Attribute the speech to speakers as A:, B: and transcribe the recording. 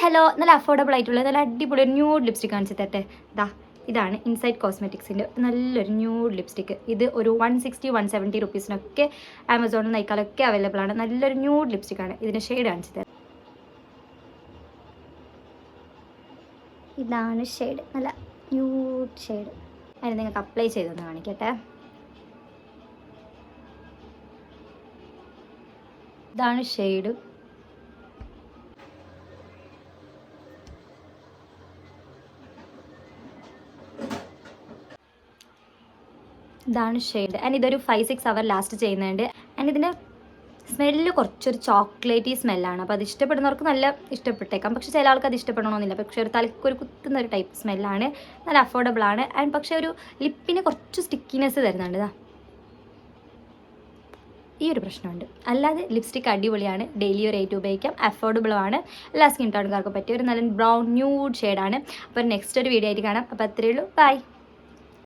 A: Hello, നല്ല affordable ആയിട്ടുള്ള നല്ല അടിപൊളി ഒരു ന്യൂഡ് ലിപ്സ്റ്റിക് കാണിച്ച് തരട്ടെ. ഇതാണ് ഇൻസൈഡ് കോസ്മെറ്റിക്സിൻ്റെ നല്ലൊരു ന്യൂഡ് ലിപ്സ്റ്റിക്ക്. ഇത് ഒരു 160-170 റുപ്പീസിനൊക്കെ ആമസോണിൽ നൈക്കാലൊക്കെ അവൈലബിൾ ആണ്. നല്ലൊരു ന്യൂഡ് ലിപ്സ്റ്റിക്കാണ്. ഇതിൻ്റെ ഷെയ്ഡ് കാണിച്ച് തരാം. ഇതാണ് ഷെയ്ഡ്, നല്ല ന്യൂഡ് ഷെയ്ഡ്. അതിന് നിങ്ങൾക്ക് അപ്ലൈ ചെയ്തൊന്ന് കാണിക്കട്ടെ. ഇതാണ് ഷെയ്ഡ്. ഇതാണ് ഷെയ്ഡ്. ആൻഡ് ഇതൊരു 5-6 അവർ ലാസ്റ്റ് ചെയ്യുന്നുണ്ട്. ആൻഡ് ഇതിൻ്റെ സ്മെല്ല് കുറച്ചൊരു ചോക്ലേറ്റി സ്മെല്ലാണ്. അപ്പോൾ അത് ഇഷ്ടപ്പെടുന്നവർക്ക് നല്ല ഇഷ്ടപ്പെട്ടേക്കാം. പക്ഷേ ചില ആൾക്ക് അത് ഇഷ്ടപ്പെടണമെന്നില്ല. പക്ഷേ ഒരു തലക്കൊരു കുത്തുന്ന ഒരു ടൈപ്പ് സ്മെല്ലാണ്. നല്ല അഫോർഡബിൾ ആണ്. ആൻഡ് പക്ഷേ ഒരു ലിപ്പിന് കുറച്ച് സ്റ്റിക്കിനെസ് തരുന്നുണ്ട്. ഈ ഒരു പ്രശ്നമുണ്ട്. അല്ലാതെ ലിപ്സ്റ്റിക് അടിപൊളിയാണ്. ഡെയിലി ഒരു 8 ഉപയോഗിക്കാം. അഫോർഡബിളുമാണ്. എല്ലാ സ്കിൻ ടോണുകാർക്കും പറ്റിയ ഒരു നല്ല ബ്രൗൺ ന്യൂഡ് ഷെയ്ഡാണ്. അപ്പോൾ നെക്സ്റ്റ് ഒരു വീഡിയോ ആയിട്ട് കാണാം. അപ്പോൾ അത്രയേ ഉള്ളൂ. ബൈ.